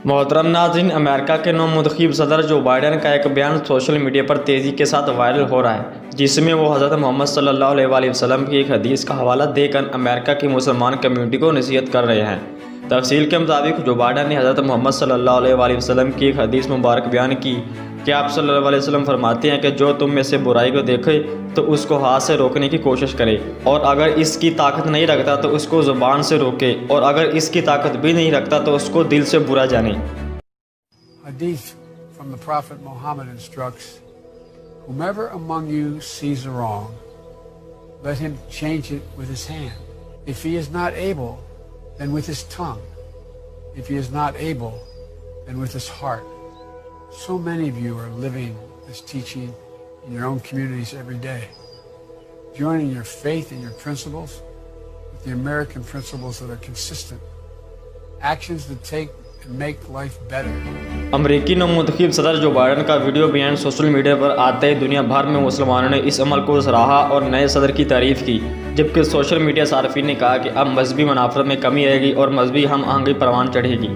मोहतरम नाज़रीन, अमेरिका के नौमुंतखब सदर जो बाइडन का एक बयान सोशल मीडिया पर तेज़ी के साथ वायरल हो रहा है, जिसमें वो हज़रत मोहम्मद सल्लल्लाहु अलैहि वसल्लम की एक हदीस का हवाला देकर अमेरिका की मुसलमान कम्युनिटी को नसीहत कर रहे हैं। तफसील के मुताबिक जो बाइडन ने हज़रत मोहम्मद सल्लल्लाहु अलैहि वसल्लम की एक हदीस मुबारक बयान की कि आप सल्लल्लाहु अलैहि वसल्लम फरमाते हैं कि जो तुम में से बुराई को देखे तो उसको हाथ से रोकने की कोशिश करे, और अगर इसकी ताकत नहीं रखता तो उसको ज़ुबान से रोके, और अगर इसकी ताकत भी नहीं रखता तो उसको दिल से बुरा जाने। Hadith from the Prophet Muhammad instructs, whomever among you sees a wrong, let him change it with his hand. If he is not able, then with his tongue. If he is not able, then with his heart. So many of you are living this teaching in your own communities every day, joining your faith and your principles with the American principles that are consistent, actions that take and make life better. अमरीकी नौमुंतखब सदर जो Biden का video बयान social media पर आते ही दुनिया भर में मुसलमानों ने इस अमल को सराहा और नए सदर की तारीफ की, जबकि सोशल मीडिया सार्फिन ने कहा कि अब मजहबी मुनाफरत में कमी आएगी और मजहबी हम आहंगी परवान चढ़ेगी।